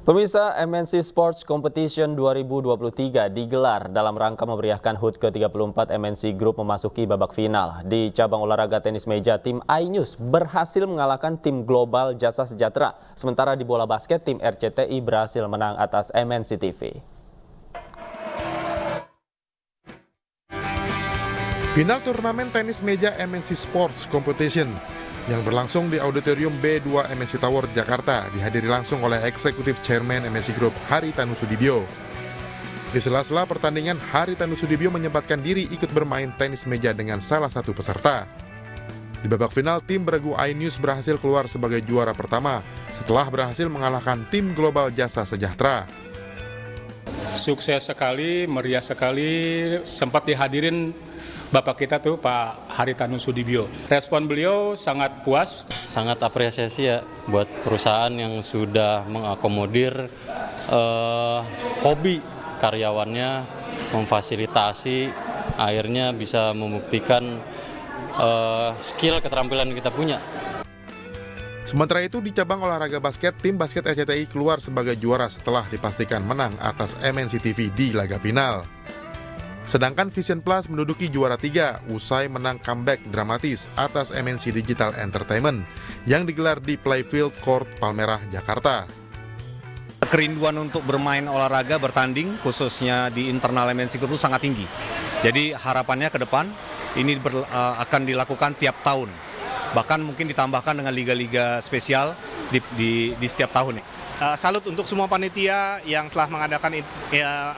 Pemirsa, MNC Sports Competition 2023 digelar dalam rangka memeriahkan HUT ke-34 MNC Group memasuki babak final. Di cabang olahraga tenis meja, tim iNews berhasil mengalahkan tim Global Jasa Sejahtera. Sementara di bola basket, tim RCTI berhasil menang atas MNC TV. Final turnamen tenis meja MNC Sports Competition yang berlangsung di Auditorium B2 MNC Tower, Jakarta dihadiri langsung oleh Eksekutif Chairman MNC Group Haritanu Sudibyo. Di sela-sela pertandingan, Haritanu Sudibyo menyempatkan diri ikut bermain tenis meja dengan salah satu peserta. Di babak final, tim beregu iNews berhasil keluar sebagai juara pertama setelah berhasil mengalahkan tim Global Jasa Sejahtera. Sukses sekali, meriah sekali, sempat dihadirin Bapak kita tuh Pak Haritanu Sudibyo. Respon beliau sangat puas. Sangat apresiasi ya buat perusahaan yang sudah mengakomodir hobi karyawannya, memfasilitasi, akhirnya bisa membuktikan skill keterampilan yang kita punya. Sementara itu di cabang olahraga basket, tim basket RCTI keluar sebagai juara setelah dipastikan menang atas MNC TV di laga final. Sedangkan Vision Plus menduduki juara 3 usai menang comeback dramatis atas MNC Digital Entertainment yang digelar di Playfield Court Palmerah, Jakarta. Kerinduan untuk bermain olahraga, bertanding, khususnya di internal MNC Group itu sangat tinggi. Jadi harapannya ke depan ini akan dilakukan tiap tahun. Bahkan mungkin ditambahkan dengan liga-liga spesial di setiap tahun. Salut untuk semua panitia yang telah mengadakan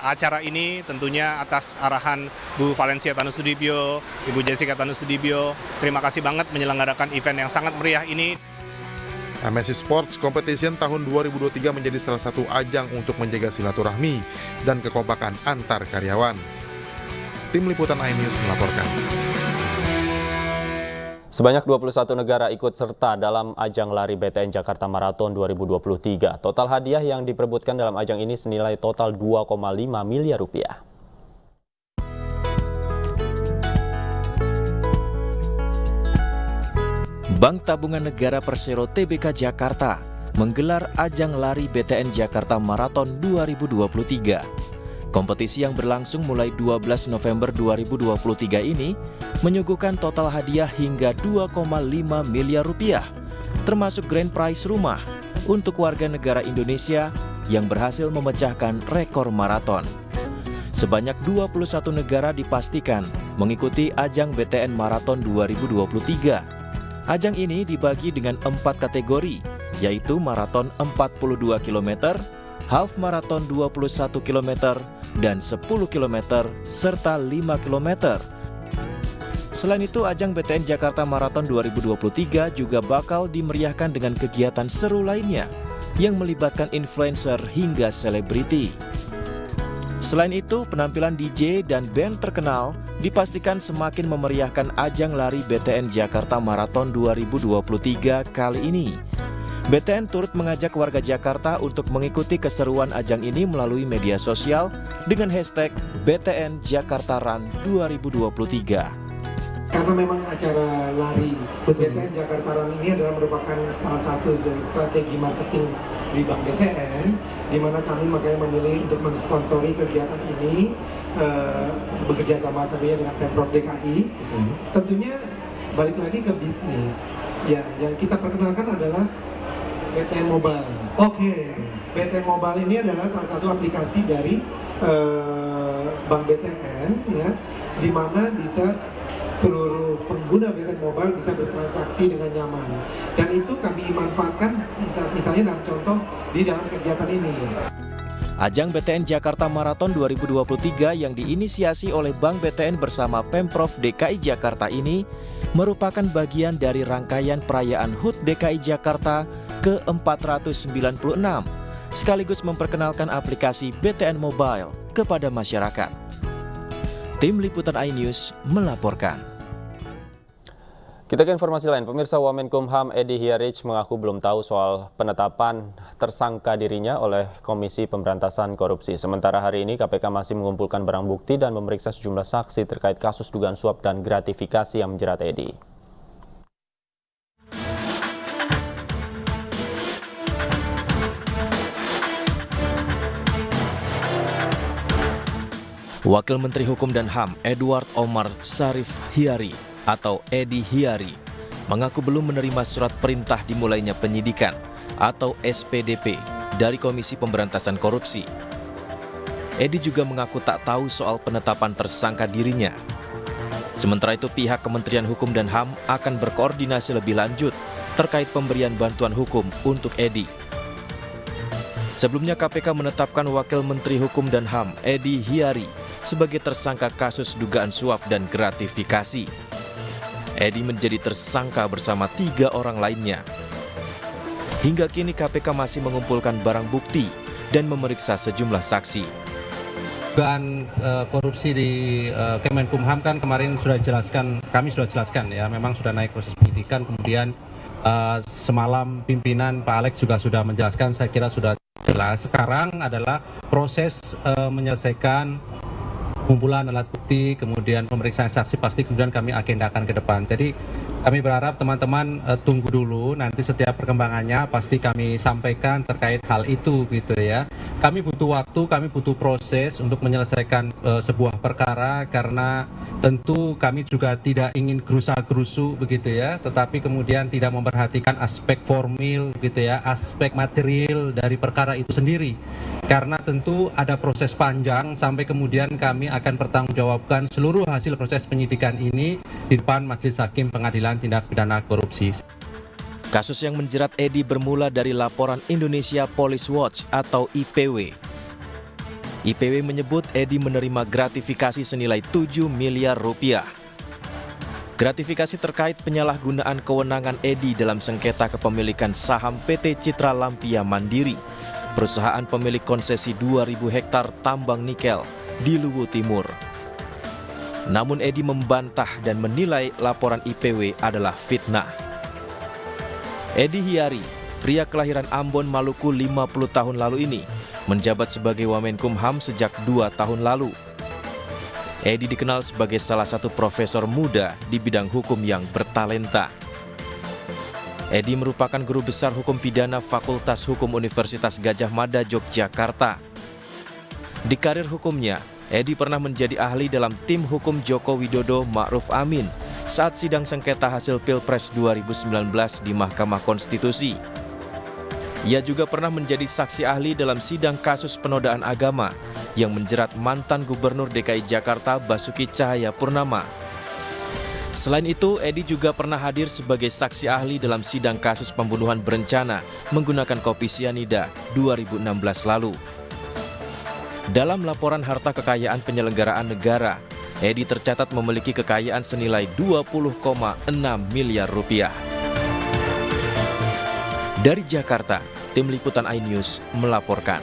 acara ini, tentunya atas arahan Bu Valencia Tanu Sudibyo, Ibu Jessica Tanu Sudibyo. Terima kasih banget menyelenggarakan event yang sangat meriah ini. MNC Sports Competition tahun 2023 menjadi salah satu ajang untuk menjaga silaturahmi dan kekompakan antar karyawan. Tim Liputan iNews melaporkan. Sebanyak 21 negara ikut serta dalam ajang lari BTN Jakarta Marathon 2023. Total hadiah yang diperebutkan dalam ajang ini senilai total 2,5 miliar rupiah. Bank Tabungan Negara Persero Tbk Jakarta menggelar ajang lari BTN Jakarta Marathon 2023. Kompetisi yang berlangsung mulai 12 November 2023 ini menyuguhkan total hadiah hingga 2,5 miliar rupiah, termasuk grand prize rumah untuk warga negara Indonesia yang berhasil memecahkan rekor maraton. Sebanyak 21 negara dipastikan mengikuti ajang BTN Marathon 2023. Ajang ini dibagi dengan 4 kategori, yaitu maraton 42 km, half marathon 21 km, dan 10 km, serta 5 km. Selain itu, ajang BTN Jakarta Marathon 2023 juga bakal dimeriahkan dengan kegiatan seru lainnya yang melibatkan influencer hingga selebriti. Selain itu, penampilan DJ dan band terkenal dipastikan semakin memeriahkan ajang lari BTN Jakarta Marathon 2023 kali ini. BTN turut mengajak warga Jakarta untuk mengikuti keseruan ajang ini melalui media sosial dengan hashtag BTN Jakarta Run 2023. Karena memang acara lari BTN Jakarta Run ini adalah merupakan salah satu dari strategi marketing di Bank BTN, di mana kami makanya memilih untuk mensponsori kegiatan ini bekerja sama tentunya dengan Pemprov DKI. Tentunya balik lagi ke bisnis, ya yang kita perkenalkan adalah BTN Mobile. BTN Mobile ini adalah salah satu aplikasi dari Bank BTN, ya, di mana bisa seluruh pengguna BTN Mobile bisa bertransaksi dengan nyaman. Dan itu kami manfaatkan misalnya dalam contoh di dalam kegiatan ini. Ajang BTN Jakarta Marathon 2023 yang diinisiasi oleh Bank BTN bersama Pemprov DKI Jakarta ini merupakan bagian dari rangkaian perayaan HUT DKI Jakarta ke-496, sekaligus memperkenalkan aplikasi BTN Mobile kepada masyarakat. Tim Liputan iNews melaporkan. Kita ke informasi lain. Pemirsa, Wamenkumham Edi Hiarij mengaku belum tahu soal penetapan tersangka dirinya oleh Komisi Pemberantasan Korupsi. Sementara hari ini KPK masih mengumpulkan barang bukti dan memeriksa sejumlah saksi terkait kasus dugaan suap dan gratifikasi yang menjerat Edi. Wakil Menteri Hukum dan HAM Edward Omar Syarif Hiyari atau Edi Hiyari mengaku belum menerima surat perintah dimulainya penyidikan atau SPDP dari Komisi Pemberantasan Korupsi. Edi juga mengaku tak tahu soal penetapan tersangka dirinya. Sementara itu pihak Kementerian Hukum dan HAM akan berkoordinasi lebih lanjut terkait pemberian bantuan hukum untuk Edi. Sebelumnya KPK menetapkan Wakil Menteri Hukum dan HAM Edi Hiyari sebagai tersangka kasus dugaan suap dan gratifikasi. Edi menjadi tersangka bersama 3 orang lainnya. Hingga kini KPK masih mengumpulkan barang bukti dan memeriksa sejumlah saksi. Dugaan korupsi di Kemenkumham kan kemarin kami sudah jelaskan ya, memang sudah naik proses penyidikan, kemudian semalam pimpinan Pak Alex juga sudah menjelaskan, saya kira sudah jelas. Sekarang adalah proses menyelesaikan kumpulan alat bukti, kemudian pemeriksaan saksi pasti kemudian kami agendakan ke depan. Jadi kami berharap teman-teman tunggu dulu, nanti setiap perkembangannya pasti kami sampaikan terkait hal itu gitu ya. Kami butuh waktu, kami butuh proses untuk menyelesaikan sebuah perkara karena tentu kami juga tidak ingin gerusa-gerusu begitu ya, tetapi kemudian tidak memperhatikan aspek formil gitu ya, aspek material dari perkara itu sendiri. Karena tentu ada proses panjang sampai kemudian kami akan pertanggungjawabkan seluruh hasil proses penyidikan ini di depan Majelis Hakim Pengadilan Tindak Pidana Korupsi. Kasus yang menjerat Edi bermula dari laporan Indonesia Police Watch atau IPW. IPW menyebut Edi menerima gratifikasi senilai 7 miliar rupiah. Gratifikasi terkait penyalahgunaan kewenangan Edi dalam sengketa kepemilikan saham PT Citra Lampia Mandiri, perusahaan pemilik konsesi 2.000 hektar tambang nikel di Luwu Timur. Namun Edi membantah dan menilai laporan IPW adalah fitnah. Edi Hiyari, pria kelahiran Ambon, Maluku 50 tahun lalu ini, menjabat sebagai Wamenkumham sejak 2 tahun lalu. Edi dikenal sebagai salah satu profesor muda di bidang hukum yang bertalenta. Edi merupakan guru besar hukum pidana Fakultas Hukum Universitas Gadjah Mada, Yogyakarta. Di karir hukumnya, Edi pernah menjadi ahli dalam tim hukum Joko Widodo Ma'ruf Amin saat sidang sengketa hasil Pilpres 2019 di Mahkamah Konstitusi. Ia juga pernah menjadi saksi ahli dalam sidang kasus penodaan agama yang menjerat mantan Gubernur DKI Jakarta Basuki Cahayapurnama. Selain itu, Edi juga pernah hadir sebagai saksi ahli dalam sidang kasus pembunuhan berencana menggunakan kopi sianida 2016 lalu. Dalam laporan harta kekayaan penyelenggaraan negara, Edi tercatat memiliki kekayaan senilai 20,6 miliar rupiah. Dari Jakarta, tim liputan iNews melaporkan.